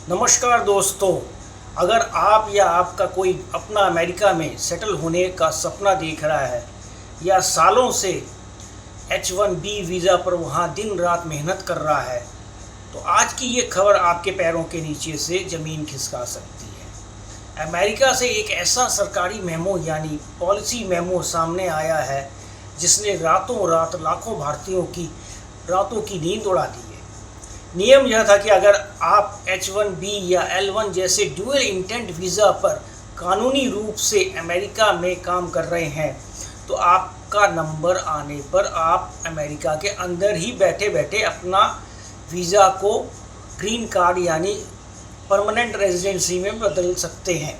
नमस्कार दोस्तों। अगर आप या आपका कोई अपना अमेरिका में सेटल होने का सपना देख रहा है या सालों से H1B वीज़ा पर वहाँ दिन रात मेहनत कर रहा है, तो आज की ये खबर आपके पैरों के नीचे से ज़मीन खिसका सकती है। अमेरिका से एक ऐसा सरकारी मेमो यानी पॉलिसी मेमो सामने आया है जिसने रातों रात लाखों भारतीयों की रातों की नींद उड़ा दी है। नियम यह था कि अगर आप H1B या L1 जैसे ड्यूअल इंटेंट वीज़ा पर कानूनी रूप से अमेरिका में काम कर रहे हैं, तो आपका नंबर आने पर आप अमेरिका के अंदर ही बैठे बैठे अपना वीज़ा को ग्रीन कार्ड यानी परमानेंट रेजिडेंसी में बदल सकते हैं।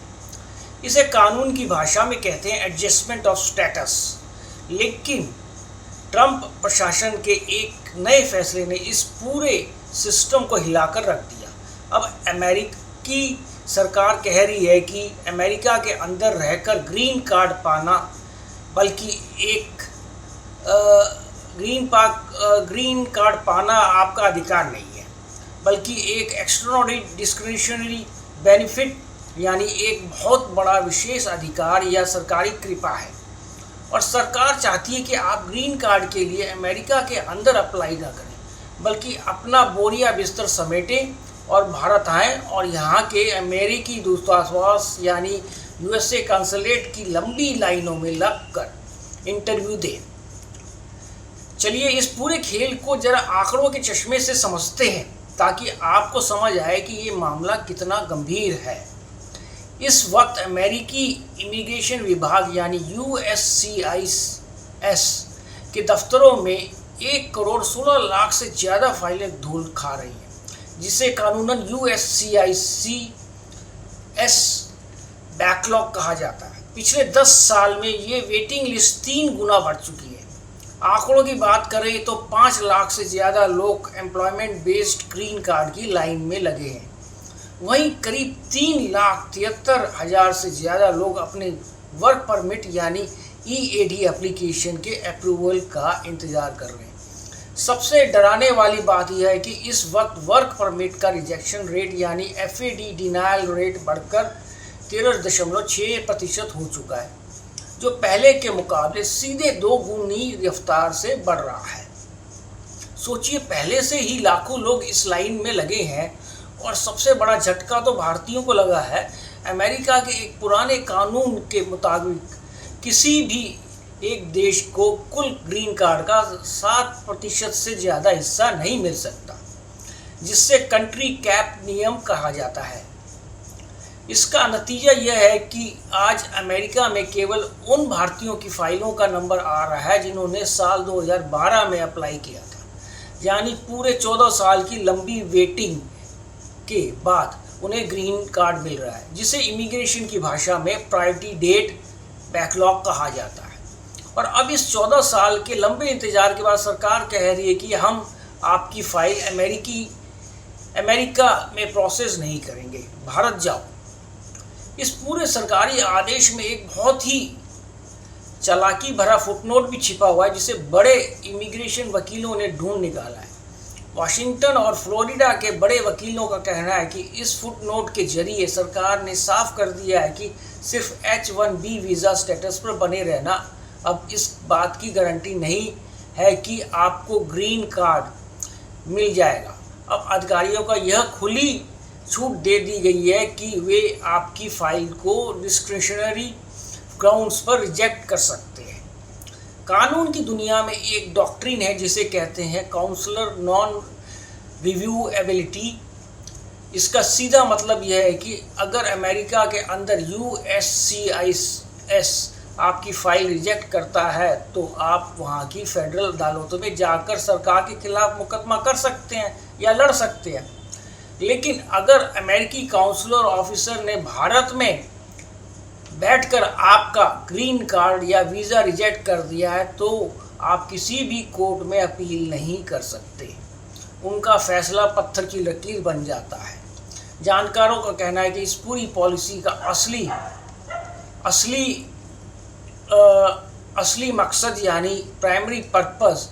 इसे कानून की भाषा में कहते हैं एडजस्टमेंट ऑफ स्टेटस। लेकिन ट्रंप प्रशासन के एक नए फैसले ने इस पूरे सिस्टम को हिलाकर रख दिया। अब अमेरिकी सरकार कह रही है कि अमेरिका के अंदर रहकर ग्रीन कार्ड पाना बल्कि एक ग्रीन कार्ड पाना आपका अधिकार नहीं है, बल्कि एक एक्स्ट्राऑर्डिनरी डिस्क्रिशनरी बेनिफिट यानी एक बहुत बड़ा विशेष अधिकार या सरकारी कृपा है। और सरकार चाहती है कि आप ग्रीन कार्ड के लिए अमेरिका के अंदर अप्लाई ना करें, बल्कि अपना बोरिया बिस्तर समेटें और भारत आएँ और यहाँ के अमेरिकी दूतावास यानी USA कंसुलेट की लंबी लाइनों में लगकर इंटरव्यू दें। चलिए इस पूरे खेल को जरा आंकड़ों के चश्मे से समझते हैं ताकि आपको समझ आए कि ये मामला कितना गंभीर है। इस वक्त अमेरिकी इमिग्रेशन विभाग यानी USCIS के दफ्तरों में 1,16,00,000 से ज़्यादा फाइलें धूल खा रही हैं, जिसे कानूनन USCIS बैकलॉग कहा जाता है। पिछले 10 साल में ये वेटिंग लिस्ट 3 गुना बढ़ चुकी है। आंकड़ों की बात करें तो 5 लाख से ज़्यादा लोग एम्प्लॉयमेंट बेस्ड ग्रीन कार्ड की लाइन में लगे हैं। वहीं करीब 3,73,000 से ज़्यादा लोग अपने वर्क परमिट यानी EAD एप्लीकेशन के अप्रूवल का इंतज़ार कर रहे हैं। सबसे डराने वाली बात यह है कि इस वक्त वर्क परमिट का रिजेक्शन रेट यानी FAD डिनायल रेट बढ़कर 13.6% हो चुका है, जो पहले के मुकाबले सीधे 2 गुनी रफ्तार से बढ़ रहा है। सोचिए, पहले से ही लाखों लोग इस लाइन में लगे हैं और सबसे बड़ा झटका तो भारतीयों को लगा है। अमेरिका के एक पुराने कानून के मुताबिक किसी भी एक देश को कुल ग्रीन कार्ड का 7% से ज़्यादा हिस्सा नहीं मिल सकता, जिससे कंट्री कैप नियम कहा जाता है। इसका नतीजा यह है कि आज अमेरिका में केवल उन भारतीयों की फाइलों का नंबर आ रहा है जिन्होंने साल 2012 में अप्लाई किया था, यानी पूरे 14 साल की लंबी वेटिंग के बाद उन्हें ग्रीन कार्ड मिल रहा है, जिसे इमिग्रेशन की भाषा में प्रायोरिटी डेट बैकलॉग कहा जाता है। और अब इस 14 साल के लंबे इंतज़ार के बाद सरकार कह रही है कि हम आपकी फ़ाइल अमेरिका में प्रोसेस नहीं करेंगे, भारत जाओ। इस पूरे सरकारी आदेश में एक बहुत ही चालाकी भरा फुटनोट भी छिपा हुआ है, जिसे बड़े इमिग्रेशन वकीलों ने ढूंढ निकाला है। वाशिंगटन और फ्लोरिडा के बड़े वकीलों का कहना है कि इस फुटनोट के जरिए सरकार ने साफ कर दिया है कि सिर्फ H1B वीज़ा स्टेटस पर बने रहना अब इस बात की गारंटी नहीं है कि आपको ग्रीन कार्ड मिल जाएगा। अब अधिकारियों का यह खुली छूट दे दी गई है कि वे आपकी फ़ाइल को डिस्क्रिशनरी ग्राउंड्स पर रिजेक्ट कर सकते हैं। कानून की दुनिया में एक डॉक्ट्रिन है जिसे कहते हैं काउंसलर नॉन रिव्यूएबिलिटी। इसका सीधा मतलब यह है कि अगर अमेरिका के अंदर USCIS आपकी फ़ाइल रिजेक्ट करता है तो आप वहाँ की फेडरल अदालतों में जाकर सरकार के खिलाफ मुकदमा कर सकते हैं या लड़ सकते हैं। लेकिन अगर अमेरिकी काउंसलर ऑफिसर ने भारत में बैठकर आपका ग्रीन कार्ड या वीज़ा रिजेक्ट कर दिया है तो आप किसी भी कोर्ट में अपील नहीं कर सकते। उनका फैसला पत्थर की लकीर बन जाता है। जानकारों का कहना है कि इस पूरी पॉलिसी का असली मकसद यानी प्राइमरी पर्पस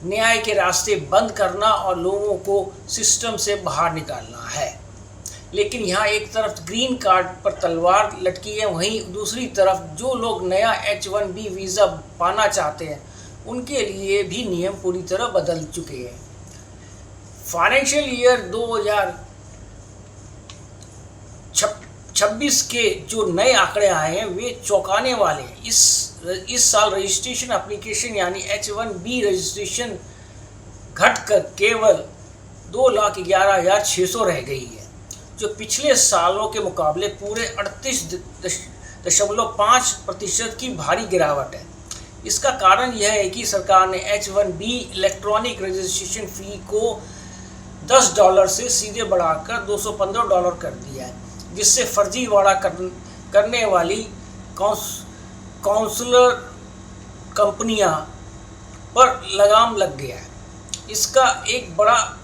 न्याय के रास्ते बंद करना और लोगों को सिस्टम से बाहर निकालना है। लेकिन यहाँ एक तरफ ग्रीन कार्ड पर तलवार लटकी है, वहीं दूसरी तरफ जो लोग नया H1B वीज़ा पाना चाहते हैं उनके लिए भी नियम पूरी तरह बदल चुके हैं। फाइनेंशियल ईयर 2026 के जो नए आंकड़े आए हैं वे चौंकाने वाले हैं। इस साल रजिस्ट्रेशन एप्लीकेशन यानी H1B रजिस्ट्रेशन घटकर केवल 2,11,600 रह गई है, जो पिछले सालों के मुकाबले पूरे 38.5% की भारी गिरावट है। इसका कारण यह है कि सरकार ने H1B इलेक्ट्रॉनिक रजिस्ट्रेशन फ़ी को $10 से सीधे बढ़ाकर $215 कर दिया है, जिससे फर्जीवाड़ा करने वाली काउंसलर कंपनियां पर लगाम लग गया है। इसका एक बड़ा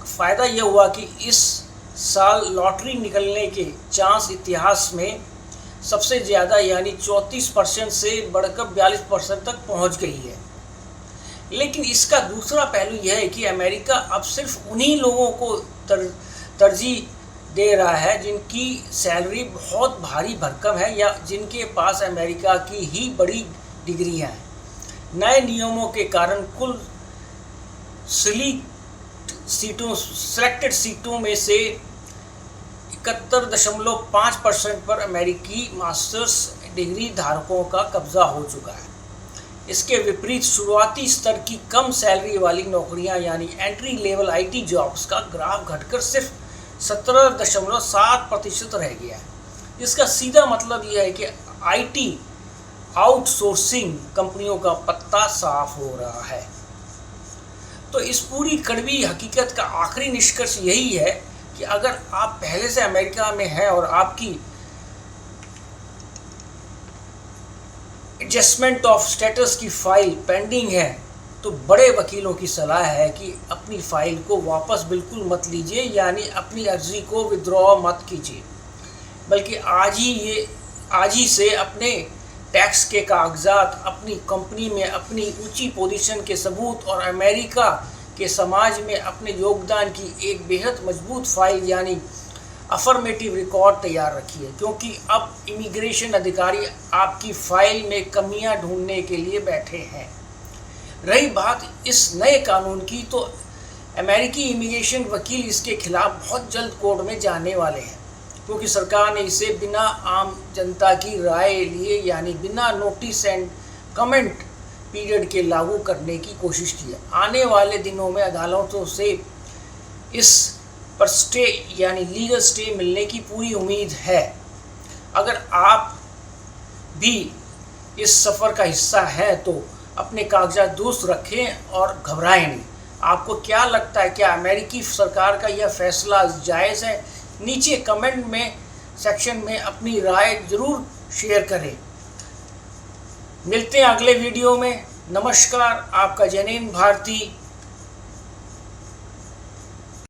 फ़ायदा यह हुआ कि इस साल लॉटरी निकलने के चांस इतिहास में सबसे ज़्यादा यानी 34% से बढ़कर 42% तक पहुंच गई है। लेकिन इसका दूसरा पहलू यह है कि अमेरिका अब सिर्फ उन्हीं लोगों को तरजीह दे रहा है जिनकी सैलरी बहुत भारी भरकम है या जिनके पास अमेरिका की ही बड़ी डिग्रियां हैं। नए नियमों के कारण कुल सेलेक्टेड सीटों में से 71.5% पर अमेरिकी मास्टर्स डिग्री धारकों का कब्जा हो चुका है। इसके विपरीत शुरुआती स्तर की कम सैलरी वाली नौकरियां यानी एंट्री लेवल IT जॉब्स का ग्राफ घटकर सिर्फ 17.7% रह गया है। इसका सीधा मतलब यह है कि IT आउटसोर्सिंग कंपनियों का पत्ता साफ हो रहा है। तो इस पूरी कड़वी हकीकत का आखिरी निष्कर्ष यही है कि अगर आप पहले से अमेरिका में हैं और आपकी एडजस्टमेंट ऑफ स्टेटस की फाइल पेंडिंग है तो बड़े वकीलों की सलाह है कि अपनी फाइल को वापस बिल्कुल मत लीजिए, यानी अपनी अर्जी को विड्रॉ मत कीजिए, बल्कि आज ही से अपने टैक्स के कागजात, अपनी कंपनी में अपनी ऊंची पोजीशन के सबूत और अमेरिका के समाज में अपने योगदान की एक बेहद मजबूत फाइल यानी अफर्मेटिव रिकॉर्ड तैयार रखिए, क्योंकि अब इमिग्रेशन अधिकारी आपकी फाइल में कमियां ढूंढने के लिए बैठे हैं। रही बात इस नए कानून की, तो अमेरिकी इमिग्रेशन वकील इसके खिलाफ बहुत जल्द कोर्ट में जाने वाले हैं, क्योंकि सरकार ने इसे बिना आम जनता की राय लिए यानी बिना नोटिस एंड कमेंट पीरियड के लागू करने की कोशिश की है। आने वाले दिनों में अदालतों से इस पर स्टे यानी लीगल स्टे मिलने की पूरी उम्मीद है। अगर आप भी इस सफ़र का हिस्सा हैं तो अपने कागजात दुरुस्त रखें और घबराएं नहीं। आपको क्या लगता है, क्या अमेरिकी सरकार का यह फैसला जायज़ है? नीचे कमेंट में सेक्शन में अपनी राय ज़रूर शेयर करें। मिलते हैं अगले वीडियो में। नमस्कार, आपका जनीन भारती।